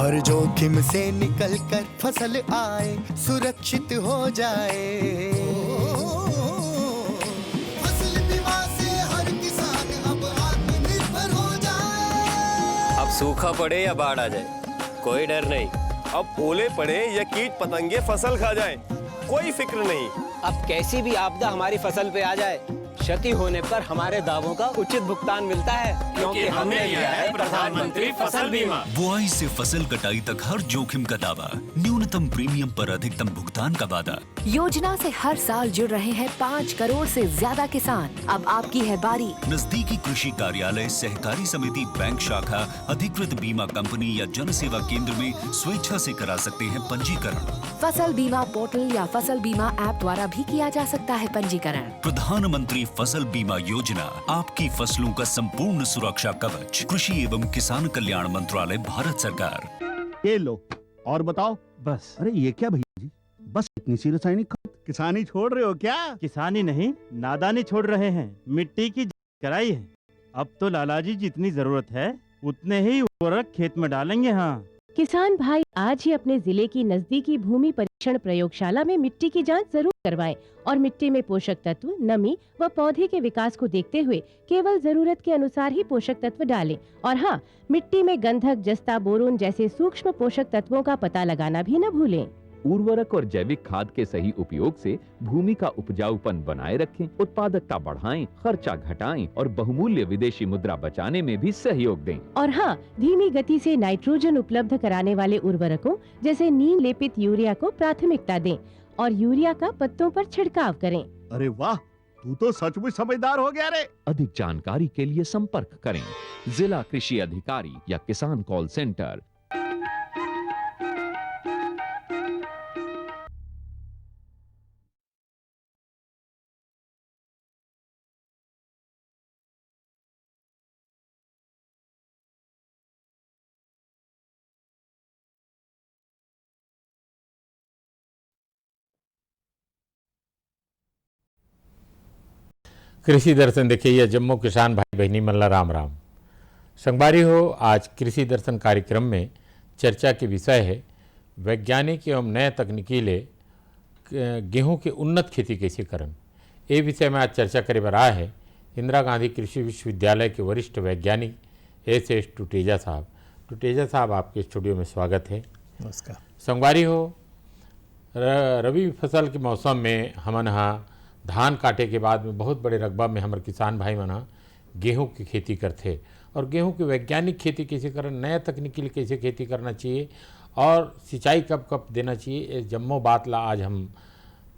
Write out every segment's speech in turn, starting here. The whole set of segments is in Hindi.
हर जोखिम से निकल कर फसल आए, सुरक्षित हो जाए। फसल बीमा से हर किसान अब आत्मनिर्भर हो जाए। अब सूखा पड़े या बाढ़ आ जाए, कोई डर नहीं। अब ओले पड़े या कीट पतंगे फसल खा जाए, कोई फिक्र नहीं। अब कैसी भी आपदा हमारी फसल पे आ जाए, क्षति होने पर हमारे दावों का उचित भुगतान मिलता है, क्योंकि हमने लिया है प्रधानमंत्री फसल बीमा। बुआई से फसल कटाई तक हर जोखिम का दावा, न्यूनतम प्रीमियम पर अधिकतम भुगतान का वादा। योजना से हर साल जुड़ रहे हैं 5 करोड़ से ज्यादा किसान। अब आपकी है बारी। नजदीकी कृषि कार्यालय, सहकारी समिति, बैंक शाखा, अधिकृत बीमा कंपनी या जन सेवा केंद्र में स्वेच्छा से करा सकते हैं पंजीकरण। फसल बीमा पोर्टल या फसल बीमा ऐप द्वारा भी किया जा सकता है पंजीकरण। प्रधानमंत्री फसल बीमा योजना, आपकी फसलों का संपूर्ण सुरक्षा कवच। कृषि एवं किसान कल्याण मंत्रालय, भारत सरकार। ये लो और बताओ। बस। अरे ये क्या भैया जी, बस इतनी सी रासायनिक खाद? किसानी छोड़ रहे हो क्या? किसानी नहीं, नादानी छोड़ रहे हैं। मिट्टी की कराई है। अब तो लालाजी जितनी जरूरत है उतने ही उर्वरक खेत में डालेंगे। हाँ किसान भाई, आज ही अपने जिले की नजदीकी भूमि परीक्षण प्रयोगशाला में मिट्टी की जांच जरूर करवाएं और मिट्टी में पोषक तत्व, नमी व पौधे के विकास को देखते हुए केवल जरूरत के अनुसार ही पोषक तत्व डालें। और हाँ, मिट्टी में गंधक, जस्ता, बोरोन जैसे सूक्ष्म पोषक तत्वों का पता लगाना भी न भूलें। उर्वरक और जैविक खाद के सही उपयोग से भूमि का उपजाऊपन बनाए रखें, उत्पादकता बढ़ाएं, खर्चा घटाएं और बहुमूल्य विदेशी मुद्रा बचाने में भी सहयोग दें। और हाँ, धीमी गति से नाइट्रोजन उपलब्ध कराने वाले उर्वरकों जैसे नीम लेपित यूरिया को प्राथमिकता दें और यूरिया का पत्तों पर छिड़काव करें। अरे वाह, तू तो सचमुच समझदार हो गया रे। अधिक जानकारी के लिए संपर्क करें जिला कृषि अधिकारी या किसान कॉल सेंटर। कृषि दर्शन देखिए, यह जम्मू किसान भाई बहनी मल्ला राम राम। संगवारी हो, आज कृषि दर्शन कार्यक्रम में चर्चा के विषय है वैज्ञानिक एवं नए तकनीकीले गेहूं के उन्नत खेती कैसे करन। ये विषय में आज चर्चा करे बर आए है इंदिरा गांधी कृषि विश्वविद्यालय के वरिष्ठ वैज्ञानिक एस टुटेजा साहब। टुटेजा साहब, आपके स्टूडियो में स्वागत है। नमस्कार। संगवारी हो, रबी फसल के मौसम में हमन यहाँ धान काटे के बाद में बहुत बड़े रकबा में हमारे किसान भाई मन गेहूं की खेती करते और गेहूं की वैज्ञानिक खेती कैसे करना, नया तकनीकी कैसे खेती करना चाहिए और सिंचाई कब कब देना चाहिए, ये जम्मो बात ला आज हम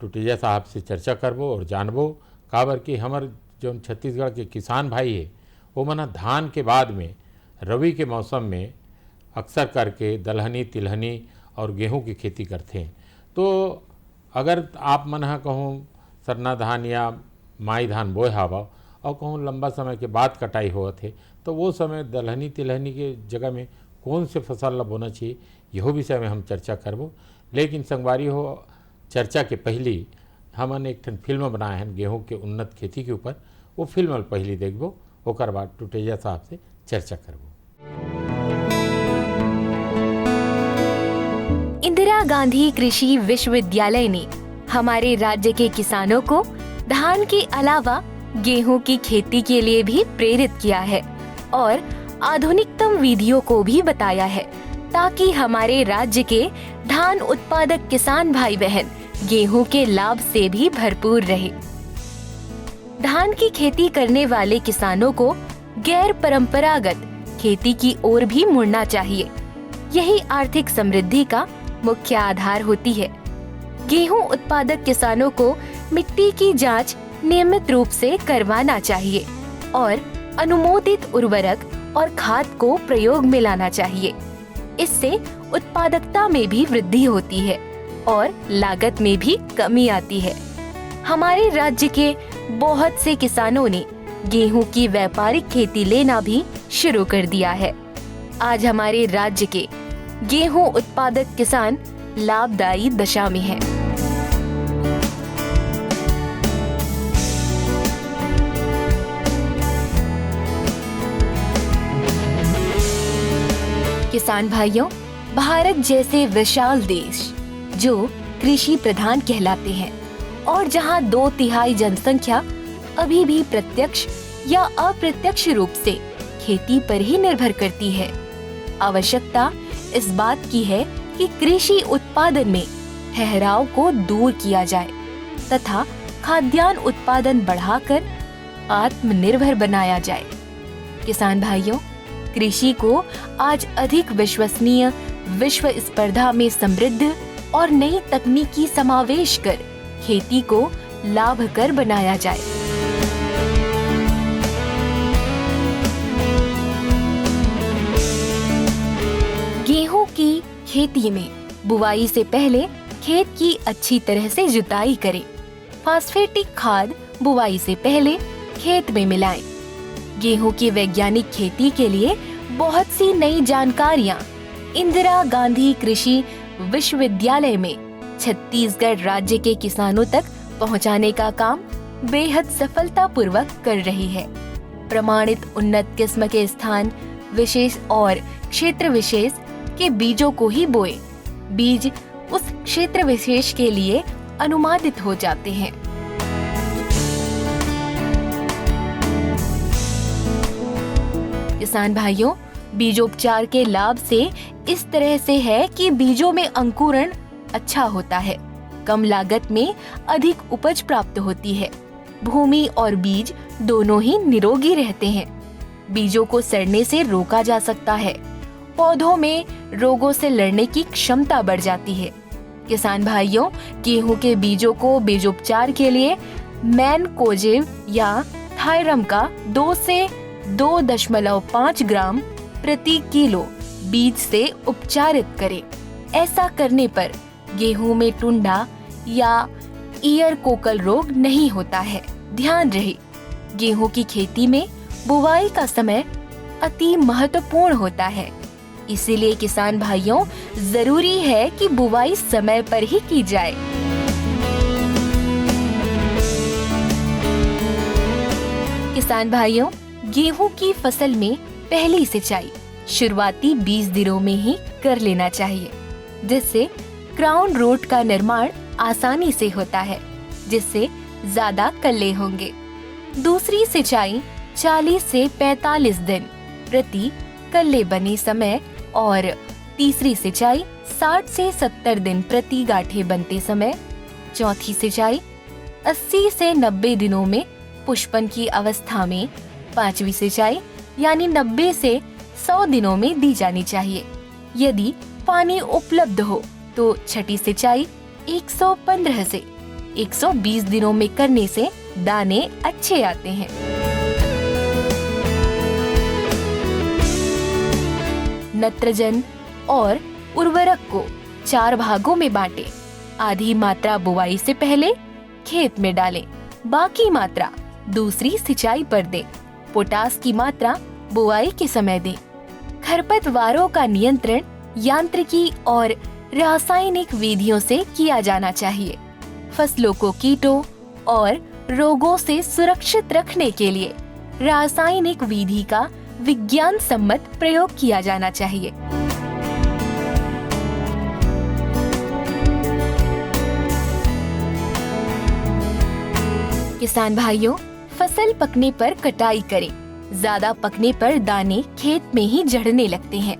टुटेजा साहब से चर्चा करबो और जानबो। काबर कि हमारे जो छत्तीसगढ़ के किसान भाई है वो मन धान के बाद में रबी के मौसम में अक्सर करके दलहनी, तिलहनी और गेहूँ की खेती करते हैं। तो अगर आप मन कहूँ सरना धान या माई धान बोए हवा और कहूँ लंबा समय के बाद कटाई होत है, तो वो समय दलहनी तिलहनी के जगह में कौन से फसल ला बोना चाहिए, यहो विषय में हम चर्चा करबो। लेकिन संगवारी हो, चर्चा के पहली हमन एक ठन फिल्म बनाए हैं गेहूं के उन्नत खेती के ऊपर, वो फिल्म पहली देखबो, ओकर बाद टुटेजा साहब से चर्चा करबो। इंदिरा गांधी कृषि विश्वविद्यालय ने हमारे राज्य के किसानों को धान के अलावा गेहूं की खेती के लिए भी प्रेरित किया है और आधुनिकतम विधियों को भी बताया है, ताकि हमारे राज्य के धान उत्पादक किसान भाई बहन गेहूं के लाभ से भी भरपूर रहे। धान की खेती करने वाले किसानों को गैर परंपरागत खेती की ओर भी मुड़ना चाहिए। यही आर्थिक समृद्धि का मुख्य आधार होती है। गेहूं उत्पादक किसानों को मिट्टी की जांच नियमित रूप से करवाना चाहिए और अनुमोदित उर्वरक और खाद को प्रयोग में लाना चाहिए। इससे उत्पादकता में भी वृद्धि होती है और लागत में भी कमी आती है। हमारे राज्य के बहुत से किसानों ने गेहूं की व्यापारिक खेती लेना भी शुरू कर दिया है। आज हमारे राज्य के गेहूं उत्पादक किसान लाभदायी दशा में हैं। किसान भाइयों, भारत जैसे विशाल देश जो कृषि प्रधान कहलाते हैं और जहां 2/3 जनसंख्या अभी भी प्रत्यक्ष या अप्रत्यक्ष रूप से खेती पर ही निर्भर करती है, आवश्यकता इस बात की है कि कृषि उत्पादन में ठहराव को दूर किया जाए तथा खाद्यान्न उत्पादन बढ़ाकर आत्मनिर्भर बनाया जाए। किसान भाइयों, कृषि को आज अधिक विश्वसनीय, विश्व स्पर्धा में समृद्ध और नई तकनीकी समावेश कर खेती को लाभकर बनाया जाए। गेहूं की खेती में बुवाई से पहले खेत की अच्छी तरह से जुताई करें। फास्फेटिक खाद बुवाई से पहले खेत में मिलाएं। गेहूं की वैज्ञानिक खेती के लिए बहुत सी नई जानकारियां इंदिरा गांधी कृषि विश्वविद्यालय में छत्तीसगढ़ राज्य के किसानों तक पहुंचाने का काम बेहद सफलतापूर्वक कर रही है। प्रमाणित उन्नत किस्म के स्थान विशेष और क्षेत्र विशेष के बीजों को ही बोए। बीज उस क्षेत्र विशेष के लिए अनुमानित हो जाते हैं। किसान भाइयों, बीजोपचार के लाभ से इस तरह से है कि बीजों में अंकुरण अच्छा होता है, कम लागत में अधिक उपज प्राप्त होती है, भूमि और बीज दोनों ही निरोगी रहते हैं, बीजों को सड़ने से रोका जा सकता है, पौधों में रोगों से लड़ने की क्षमता बढ़ जाती है। किसान भाइयों, गेहूं के बीजों को बीजोपचार के लिए मैनकोजेब या थायरम का 2 से 2.5 ग्राम प्रति किलो बीज से उपचारित करें। ऐसा करने पर गेहूं में टुंडा या ईयर कोकल रोग नहीं होता है। ध्यान रहे, गेहूं की खेती में बुवाई का समय अति महत्वपूर्ण होता है, इसीलिए किसान भाइयों जरूरी है कि बुवाई समय पर ही की जाए। किसान भाइयों, गेहूं की फसल में पहली सिंचाई शुरुआती 20 दिनों में ही कर लेना चाहिए, जिससे क्राउन रूट का निर्माण आसानी से होता है, जिससे ज्यादा कल्ले होंगे। दूसरी सिंचाई 40 से 45 दिन प्रति कल्ले बने समय और तीसरी सिंचाई 60 से 70 दिन प्रति गांठे बनते समय। चौथी सिंचाई 80 से 90 दिनों में पुष्पन की अवस्था में। पांचवी सिंचाई यानी 90 से 100 दिनों में दी जानी चाहिए। यदि पानी उपलब्ध हो तो छठी सिंचाई 115 से 120 दिनों में करने से दाने अच्छे आते हैं। नत्रजन और उर्वरक को 4 भागों में बांटें। आधी मात्रा बुवाई से पहले खेत में डालें, बाकी मात्रा दूसरी सिंचाई पर दें। पोटास की मात्रा बुआई के समय दें। खरपतवारों का नियंत्रण यांत्रिकी और रासायनिक विधियों से किया जाना चाहिए। फसलों को कीटों और रोगों से सुरक्षित रखने के लिए रासायनिक विधि का विज्ञान सम्मत प्रयोग किया जाना चाहिए। किसान भाइयों, फसल पकने पर कटाई करें। ज्यादा पकने पर दाने खेत में ही झड़ने लगते हैं।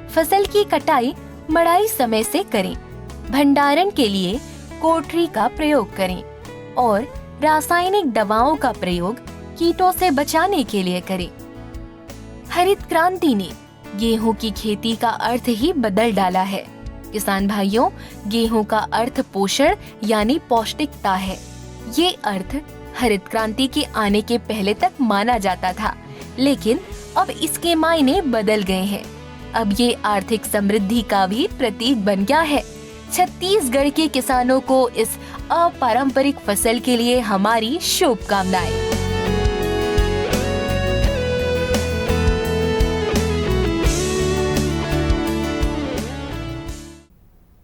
फसल की कटाई मड़ाई समय से करें। भंडारण के लिए कोठरी का प्रयोग करें और रासायनिक दवाओं का प्रयोग कीटों से बचाने के लिए करें। हरित क्रांति ने गेहूं की खेती का अर्थ ही बदल डाला है। किसान भाइयों, गेहूं का अर्थ पोषण यानी पौष्टिकता है। ये अर्थ हरित क्रांति के आने के पहले तक माना जाता था, लेकिन अब इसके मायने बदल गए हैं। अब ये आर्थिक समृद्धि का भी प्रतीक बन गया है। छत्तीसगढ़ के किसानों को इस अपारंपरिक फसल के लिए हमारी शुभकामनाएं।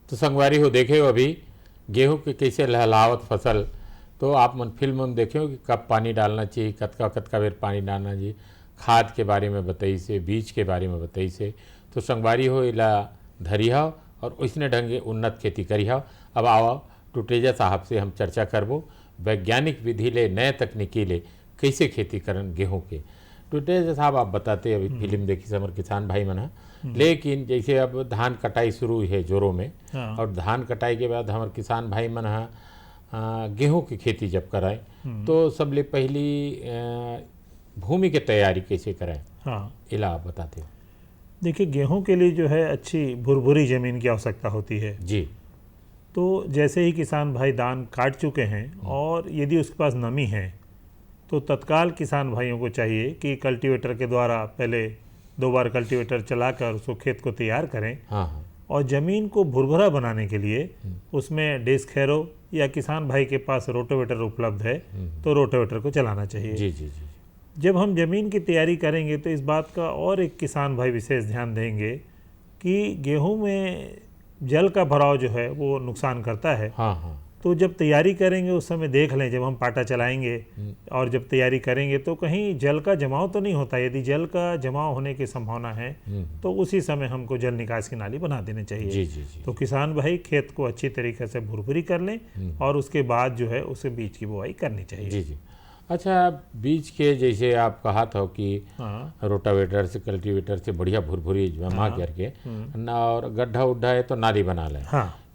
तो संगवारी हो देखे हो अभी गेहूं के कैसे लहलावत फसल, तो आप मन फिल्म में देखे हो कि कब पानी डालना चाहिए, कतका बेर पानी डालना चाहिए, खाद के बारे में बताई से, बीज के बारे में बताई से। तो संगवारी हो इला धरिया और उसने ढंगे उन्नत खेती करिया। अब आओ टुटेजा साहब से हम चर्चा करबो वैज्ञानिक विधि ले नए तकनीकी ले कैसे खेती करन गेहूं के। टुटेजा साहब आप बताते अभी फिल्म देखी से हमारे किसान भाई मन है, लेकिन जैसे अब धान कटाई शुरू है जोरों में, और धान कटाई के बाद हमारे किसान भाई मन है गेहूं की खेती जब कराए तो सबले पहली भूमि की तैयारी कैसे कराएं। हाँ, इला आप बताते हो। देखिए गेहूं के लिए जो है अच्छी भुरभुरी ज़मीन की आवश्यकता होती है जी। तो जैसे ही किसान भाई धान काट चुके हैं और यदि उसके पास नमी है तो तत्काल किसान भाइयों को चाहिए कि कल्टीवेटर के द्वारा पहले 2 बार कल्टीवेटर चलाकर उसको खेत को तैयार करें। हाँ। और ज़मीन को भुरभुरा बनाने के लिए उसमें डिस्क हैरो या किसान भाई के पास रोटावेटर उपलब्ध है तो रोटावेटर को चलाना चाहिए। जी जी जी। जब हम ज़मीन की तैयारी करेंगे तो इस बात का और एक किसान भाई विशेष ध्यान देंगे कि गेहूं में जल का भराव जो है वो नुकसान करता है। हाँ हाँ। तो जब तैयारी करेंगे उस समय देख लें, जब हम पाटा चलाएंगे और जब तैयारी करेंगे तो कहीं जल का जमाव तो नहीं होता। यदि जल का जमाव होने की संभावना है तो उसी समय हमको जल निकास की नाली बना देनी चाहिए। जी जी जी। तो किसान भाई खेत को अच्छी तरीके से भुरभुरी कर लें और उसके बाद जो है उसे बीज की बुआई करनी चाहिए। जी जी। अच्छा, बीज के जैसे आप कहा था कि रोटावेटर से कल्टीवेटर से बढ़िया भुरभुरी जमा करके ना, और गड्ढा उड्ढा है तो नाली बना लें।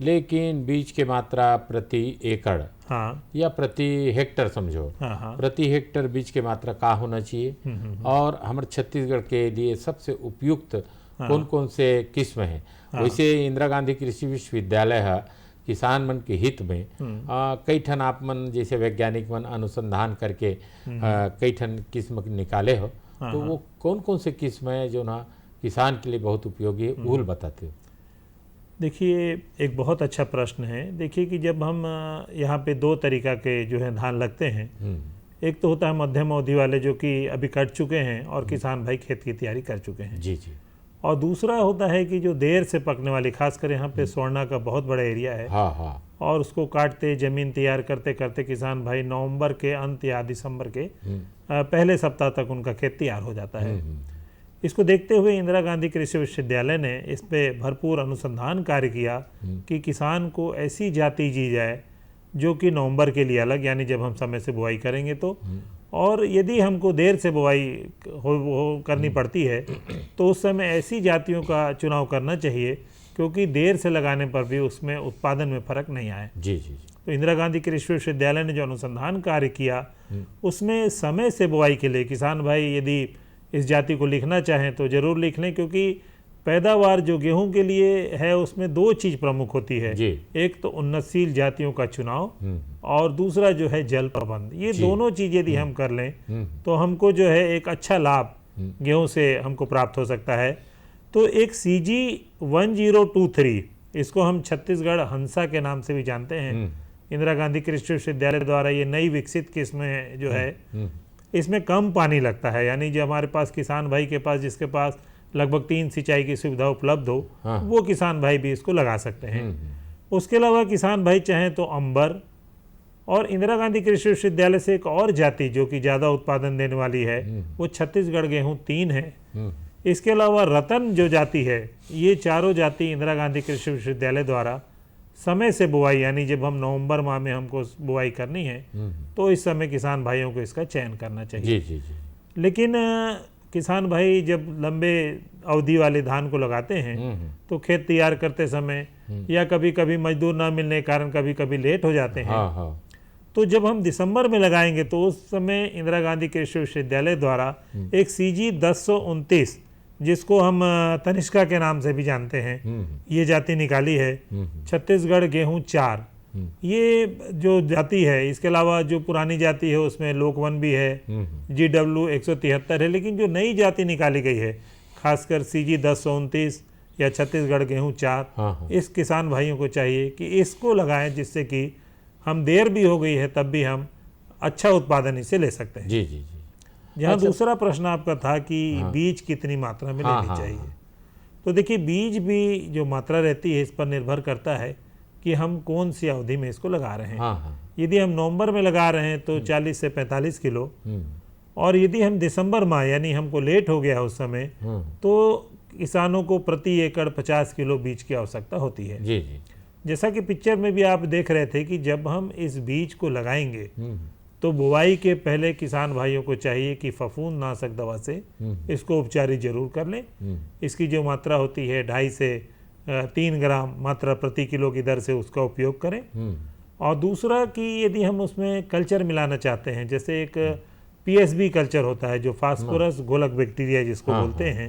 लेकिन बीज के मात्रा प्रति एकड़ या प्रति हेक्टर समझो, प्रति हेक्टर बीज के मात्रा का होना चाहिए, और हमारे छत्तीसगढ़ के लिए सबसे उपयुक्त कौन कौन से किस्म है। वैसे इंदिरा गांधी कृषि विश्वविद्यालय है किसान मन के हित में कई ठन आप मन जैसे वैज्ञानिक मन अनुसंधान करके कई ठन किस्म निकाले हो, तो वो कौन कौन से किस्म है जो ना किसान के लिए बहुत उपयोगी है, वो बताते हो। देखिए एक बहुत अच्छा प्रश्न है। देखिए कि जब हम यहाँ पे 2 तरीका के जो है धान लगते हैं, एक तो होता है मध्यम अवधि वाले जो कि अभी कट चुके हैं और किसान भाई खेत की तैयारी कर चुके हैं। जी जी। और दूसरा होता है कि जो देर से पकने वाली, खासकर यहाँ पे स्वर्णा का बहुत बड़ा एरिया है। हाँ। और उसको काटते ज़मीन तैयार करते करते किसान भाई नवंबर के अंत या दिसंबर के पहले सप्ताह तक उनका खेत तैयार हो जाता है। इसको देखते हुए इंदिरा गांधी कृषि विश्वविद्यालय ने इस पे भरपूर अनुसंधान कार्य किया कि किसान को ऐसी जाति दी जाए जो कि नवंबर के लिए अलग, यानी जब हम समय से बुआई करेंगे तो, और यदि हमको देर से बुआई करनी पड़ती है तो उस समय ऐसी जातियों का चुनाव करना चाहिए क्योंकि देर से लगाने पर भी उसमें उत्पादन में फर्क नहीं आए। जी जी। तो इंदिरा गांधी कृषि विश्वविद्यालय ने जो अनुसंधान कार्य किया उसमें समय से बुआई के लिए किसान भाई यदि इस जाति को लिखना चाहें तो ज़रूर लिख लें, क्योंकि पैदावार जो गेहूं के लिए है उसमें 2 चीज़ प्रमुख होती है। एक तो उन्नतशील जातियों का चुनाव और दूसरा जो है जल प्रबंध। ये दोनों चीज़ यदि हम कर लें तो हमको जो है एक अच्छा लाभ गेहूं से हमको प्राप्त हो सकता है। तो एक CG 1023, इसको हम छत्तीसगढ़ हंसा के नाम से भी जानते हैं, इंदिरा गांधी कृषि विश्वविद्यालय द्वारा ये नई विकसित किस्म जो है, इसमें कम पानी लगता है। यानी जो हमारे पास किसान भाई के पास जिसके पास लगभग 3 सिंचाई की सुविधा उपलब्ध हो, वो किसान भाई भी इसको लगा सकते हैं। उसके अलावा किसान भाई चाहें तो अंबर, और इंदिरा गांधी कृषि विश्वविद्यालय से एक और जाति जो कि ज़्यादा उत्पादन देने वाली है वो छत्तीसगढ़ गेहूँ 3 है। इसके अलावा रतन जो जाति है, ये चारों जाति इंदिरा गांधी कृषि विश्वविद्यालय द्वारा समय से बुआई, यानी जब हम नवंबर माह में हमको बुआई करनी है तो इस समय किसान भाइयों को इसका चयन करना चाहिए। जी जी। लेकिन किसान भाई जब लंबे अवधि वाले धान को लगाते हैं तो खेत तैयार करते समय या कभी कभी मजदूर ना मिलने के कारण कभी कभी लेट हो जाते हैं। तो जब हम दिसंबर में लगाएंगे तो उस समय इंदिरा गांधी कृषि विश्वविद्यालय द्वारा एक CG 1029, जिसको हम तनिष्का के नाम से भी जानते हैं, ये जाति निकाली है। छत्तीसगढ़ गेहूं 4 ये जो जाति है, इसके अलावा जो पुरानी जाति है उसमें लोकवन भी है, GW 173 है, लेकिन जो नई जाति निकाली गई है खासकर CG 1029 या छत्तीसगढ़ गेहूं 4, इस किसान भाइयों को चाहिए कि इसको लगाएं, जिससे कि हम देर भी हो गई है तब भी हम अच्छा उत्पादन इसे ले सकते हैं। जी जी जी। जहाँ दूसरा प्रश्न आपका था कि बीज कितनी मात्रा में लेनी चाहिए, तो देखिए बीज भी जो मात्रा रहती है इस पर निर्भर करता है कि हम कौन सी अवधि में इसको लगा रहे हैं। यदि हम नवंबर में लगा रहे हैं तो 40 से 45 किलो, और यदि हम दिसंबर माह यानी हमको लेट हो गया उस समय तो किसानों को प्रति एकड़ 50 किलो बीज की आवश्यकता होती है। जी जी। जैसा कि पिक्चर में भी आप देख रहे थे कि जब हम इस बीज को लगाएंगे तो बुवाई के पहले किसान भाइयों को चाहिए कि फफूंद नाशक दवा से इसको उपचारित जरूर कर लें। इसकी जो मात्रा होती है 2.5 से 3 ग्राम मात्रा प्रति किलो की दर से उसका उपयोग करें। और दूसरा कि यदि हम उसमें कल्चर मिलाना चाहते हैं, जैसे एक पीएसबी कल्चर होता है जो फास्फोरस गोलक बैक्टीरिया जिसको बोलते हैं,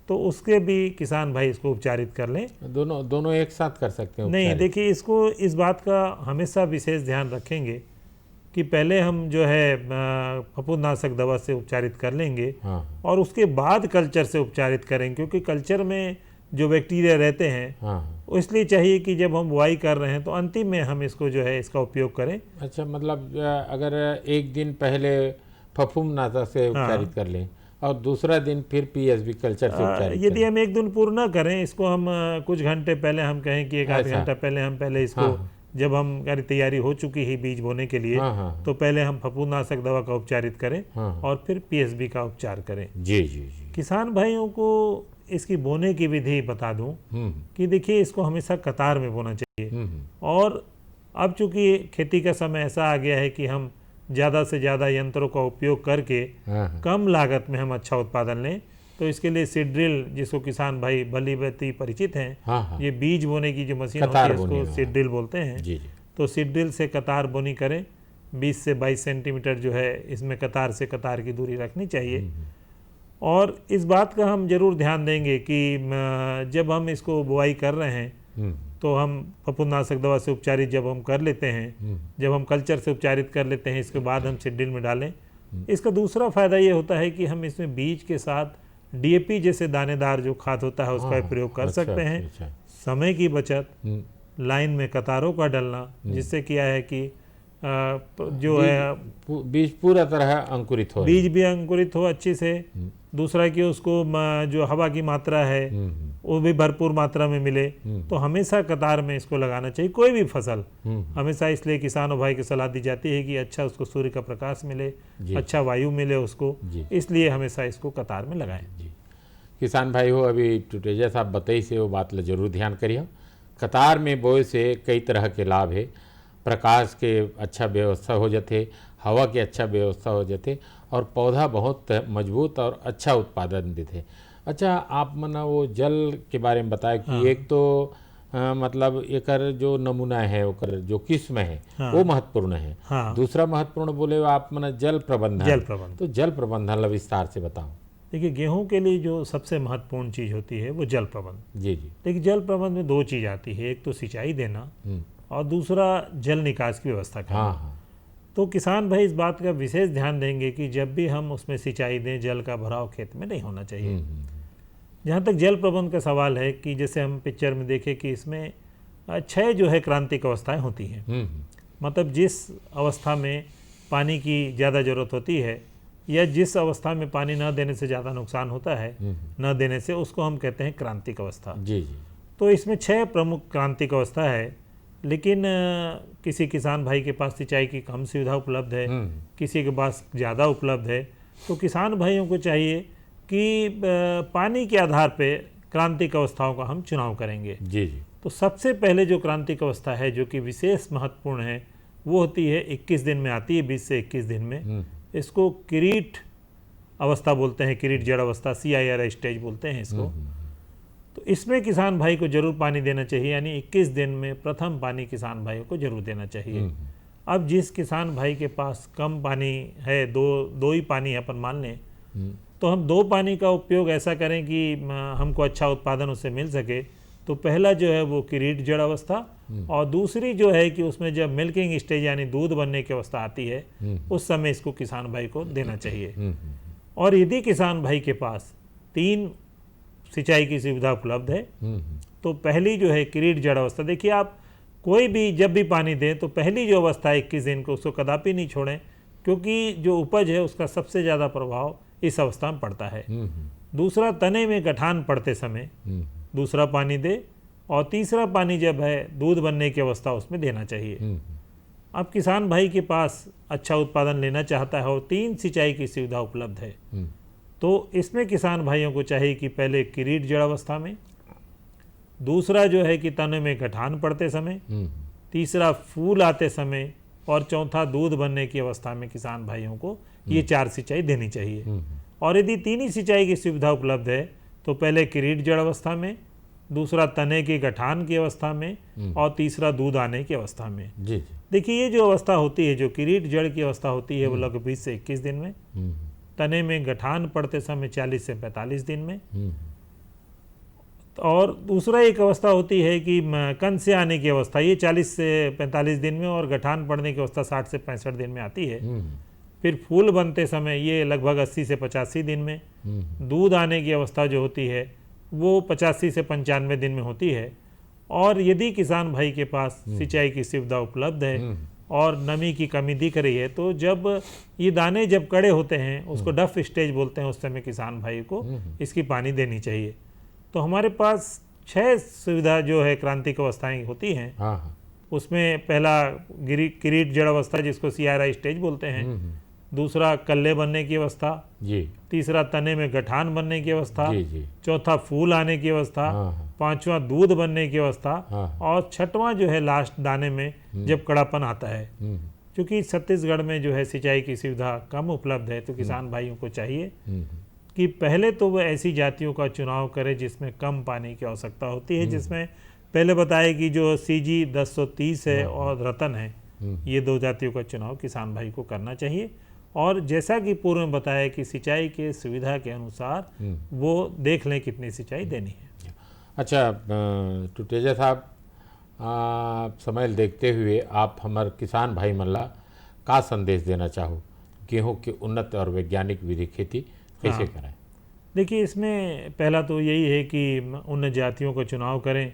तो उसके भी किसान भाई इसको उपचारित कर लें। दोनों एक साथ कर सकते हैं? नहीं, देखिए इसको इस बात का हमेशा विशेष ध्यान रखेंगे कि पहले हम जो है फफूंदनाशक दवा से उपचारित कर लेंगे और उसके बाद कल्चर से उपचारित करें, क्योंकि कल्चर में जो बैक्टीरिया रहते हैं इसलिए चाहिए कि जब हम बुआई कर रहे हैं तो अंतिम में हम इसको जो है इसका उपयोग करें। अच्छा, मतलब अगर एक दिन पहले फफूंदनाशक से उपचारित कर लें और दूसरा दिन फिर पीएसबी कल्चर से उपचारित यदि हम एक दिन पूर्ण न करें इसको, हम कुछ घंटे पहले हम कहें कि 1 आध घंटा पहले हम पहले इसको जब हमारी तैयारी हो चुकी है बीज बोने के लिए तो पहले हम फफूंदनाशक दवा का उपचारित करें और फिर पीएसबी का उपचार करें। जी जी जी। किसान भाइयों को इसकी बोने की विधि बता दूं कि देखिए इसको हमेशा कतार में बोना चाहिए। और अब चूंकि खेती का समय ऐसा आ गया है कि हम ज़्यादा से ज़्यादा यंत्रों का उपयोग करके कम लागत में हम अच्छा उत्पादन लें, तो इसके लिए सीड ड्रिल, जिसको किसान भाई भली भांति परिचित हैं, ये बीज बोने की जो मशीन होती है उसको सीड ड्रिल बोलते हैं। तो सीड ड्रिल से कतार बोनी करें। 20 से 22 सेंटीमीटर जो है इसमें कतार से कतार की दूरी रखनी चाहिए। और इस बात का हम जरूर ध्यान देंगे कि जब हम इसको बुआई कर रहे हैं तो हम फफूंदनाशक दवा से उपचारित जब हम कर लेते हैं, जब हम कल्चर से उपचारित कर लेते हैं, इसके बाद हम सीड ड्रिल में डालें। इसका दूसरा फायदा ये होता है कि हम इसमें बीज के साथ डीएपी जैसे दानेदार जो खाद होता है उसका प्रयोग कर सकते हैं। समय की बचत, लाइन में कतारों का डलना, जिससे क्या है कि जो है बीज पूरा तरह अंकुरित हो, बीज भी अंकुरित हो अच्छे से। दूसरा कि उसको जो हवा की मात्रा है वो भी भरपूर मात्रा में मिले। तो हमेशा कतार में इसको लगाना चाहिए कोई भी फसल। हमेशा इसलिए किसानों भाई की सलाह दी जाती है कि अच्छा उसको सूर्य का प्रकाश मिले, अच्छा वायु मिले उसको, इसलिए हमेशा इसको कतार में लगाएं। किसान भाई हो, अभी टुटेजा साहब बताई से वो बात जरूर ध्यान करिए। कतार में बोए से कई तरह के लाभ है। प्रकाश के अच्छा व्यवस्था हो जाते, हवा के अच्छा व्यवस्था हो जाते और पौधा बहुत मजबूत और अच्छा उत्पादन देते। अच्छा, आप मना वो जल के बारे में बताया कि एक तो मतलब एकर जो नमूना है ओकर जो किस्म है वो महत्वपूर्ण है। दूसरा महत्वपूर्ण बोले आप मना जल प्रबंधन। तो जल प्रबंधन ला विस्तार से बताओ। देखिए, गेहूं के लिए जो सबसे महत्वपूर्ण चीज़ होती है वो जल प्रबंध। जी जी। देखिए, जल प्रबंध में 2 चीज़ आती है, एक तो सिंचाई देना और दूसरा जल निकास की व्यवस्था करना। तो किसान भाई इस बात का विशेष ध्यान देंगे कि जब भी हम उसमें सिंचाई दें, जल का भराव खेत में नहीं होना चाहिए। जहाँ तक जल प्रबंध का सवाल है कि जैसे हम पिक्चर में देखें कि इसमें 6 जो है क्रांतिक अवस्थाएं होती हैं। मतलब जिस अवस्था में पानी की ज़्यादा ज़रूरत होती है या जिस अवस्था में पानी न देने से ज़्यादा नुकसान होता है, न देने से, उसको हम कहते हैं क्रांतिक अवस्था। जी जी। तो इसमें 6 प्रमुख क्रांतिक अवस्था है। लेकिन किसी किसान भाई के पास सिंचाई की कम सुविधा उपलब्ध है, किसी के पास ज़्यादा उपलब्ध है, तो किसान भाइयों को चाहिए कि पानी के आधार पे क्रांतिक अवस्थाओं का हम चुनाव करेंगे। जी जी। तो सबसे पहले जो क्रांतिक अवस्था है जो कि विशेष महत्वपूर्ण है वो होती है 21 दिन में आती है, 20 से 21 दिन में। इसको किरीट अवस्था बोलते हैं, किरीट जड़ अवस्था, CIR स्टेज बोलते हैं इसको। तो इसमें किसान भाई को जरूर पानी देना चाहिए, यानी 21 दिन में प्रथम पानी किसान भाइयों को जरूर देना चाहिए। अब जिस किसान भाई के पास कम पानी है, दो ही पानी है अपन मान लें, तो हम 2 पानी का उपयोग ऐसा करें कि हमको अच्छा उत्पादन उससे मिल सके। तो पहला जो है वो किरीट जड़ अवस्था और दूसरी जो है कि उसमें जब मिल्किंग स्टेज यानी दूध बनने की अवस्था आती है उस समय इसको किसान भाई को देना चाहिए। और यदि किसान भाई के पास 3 सिंचाई की सुविधा उपलब्ध है तो पहली जो है किरीट जड़ अवस्था, देखिए आप कोई भी जब भी पानी दें तो पहली जो अवस्था है 21 दिन को उसको कदापि नहीं छोड़ें, क्योंकि जो उपज है उसका सबसे ज़्यादा प्रभाव इस अवस्था में पड़ता है। दूसरा, तने में गठान पड़ते समय दूसरा पानी दे और तीसरा पानी जब है दूध बनने की अवस्था उसमें देना चाहिए। अब किसान भाई के पास अच्छा उत्पादन लेना चाहता है और 3 सिंचाई की सुविधा उपलब्ध है तो इसमें किसान भाइयों को चाहिए कि पहले किरीट जड़ अवस्था में, दूसरा जो है कि तने में गठान पड़ते समय, तीसरा फूल आते समय, और चौथा दूध बनने की अवस्था में किसान भाइयों को ये 4 सिंचाई देनी चाहिए। और यदि 3 ही सिंचाई की सुविधा उपलब्ध है तो पहले किरीट जड़ अवस्था में, दूसरा तने की गठान की अवस्था में, और तीसरा दूध आने की अवस्था में। जी देखिए ये जो अवस्था होती है, जो किरीट जड़ की अवस्था होती है वो लगभग 20 से 21 दिन में, तने में गठान पड़ते समय 40 से 45 दिन में, और दूसरा एक अवस्था होती है कि कंद से आने की अवस्था, ये 40 से 45 दिन में, और गठान पड़ने की अवस्था 60 से 65 दिन में आती है। फिर फूल बनते समय ये लगभग 80 से 85 दिन में, दूध आने की अवस्था जो होती है वो 85 से 95 दिन में होती है। और यदि किसान भाई के पास सिंचाई की सुविधा उपलब्ध है और नमी की कमी दिख रही है, तो जब ये दाने जब कड़े होते हैं, उसको डफ स्टेज बोलते हैं, उस समय किसान भाई को इसकी पानी देनी चाहिए। तो हमारे पास 6 सुविधा जो है क्रांतिक अवस्थाएं होती हैं। उसमें पहला किरीट जड़ अवस्था जिसको CRI स्टेज बोलते हैं, दूसरा कल्ले बनने की अवस्था, तीसरा तने में गठान बनने की अवस्था, चौथा फूल आने की अवस्था, पांचवा दूध बनने की अवस्था, और छठवां जो है लास्ट दाने में जब कड़ापन आता है। क्योंकि छत्तीसगढ़ में जो है सिंचाई की सुविधा कम उपलब्ध है, तो किसान भाइयों को चाहिए कि पहले तो वह ऐसी जातियों का चुनाव करे जिसमें कम पानी की आवश्यकता होती है, जिसमें पहले बताया कि जो CG 1030 है और रतन है, ये 2 जातियों का चुनाव किसान भाई को करना चाहिए। और जैसा कि पूर्व में बताया कि सिंचाई के सुविधा के अनुसार वो देख लें कितनी सिंचाई देनी है। अच्छा टुटेजा साहब, समय देखते हुए आप हमारे किसान भाई मल्ला का संदेश देना चाहो, गेहूं की उन्नत और वैज्ञानिक विधि खेती कैसे कराएं? देखिए इसमें पहला तो यही है कि उन जातियों का चुनाव करें,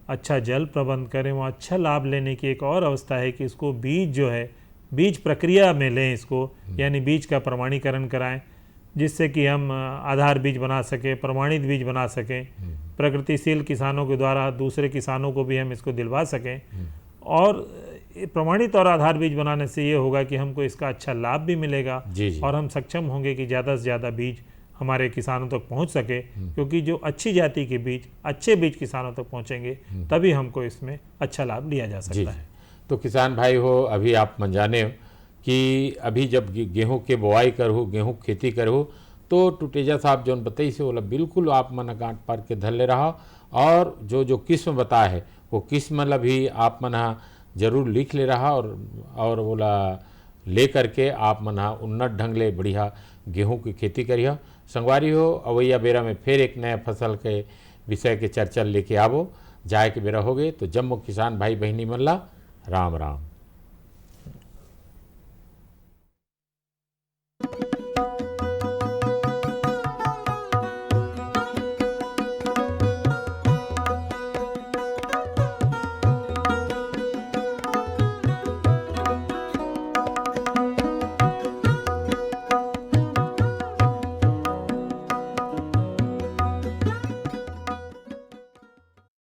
अच्छा जल प्रबंध करें, वहाँ अच्छा लाभ लेने की एक और अवस्था है कि इसको बीज जो है बीज प्रक्रिया में लें इसको, यानी बीज का प्रमाणीकरण कराएं, जिससे कि हम आधार बीज बना सकें, प्रमाणित बीज बना सकें, प्रगतिशील किसानों के द्वारा दूसरे किसानों को भी हम इसको दिलवा सकें। और प्रमाणित और आधार बीज बनाने से ये होगा कि हमको इसका अच्छा लाभ भी मिलेगा और हम सक्षम होंगे कि ज़्यादा से ज़्यादा बीज हमारे किसानों तक पहुंच सके, क्योंकि जो अच्छी जाति के बीज, अच्छे बीज किसानों तक पहुंचेंगे तभी हमको इसमें अच्छा लाभ लिया जा सकता है। तो किसान भाई हो, अभी आप मन जाने हो कि अभी जब गेहूं के बोआई करो, गेहूं खेती करो, तो टुटेजा साहब जो बताई से बोला बिल्कुल आप मन गांठ पार के धर ले रहा, और जो जो किस्म बताया है वो किस्म भी आप मना जरूर लिख ले रहा, और बोला ले करके आप मना उन्नत ढंग ले बढ़िया गेहूं की खेती करिए। संगवारी हो, अवैया बेरा में फिर एक नया फसल के विषय के चर्चा लेके आवो, जाए के बेरा हो गए। तो जम्मू किसान भाई बहनी मल्ला राम राम।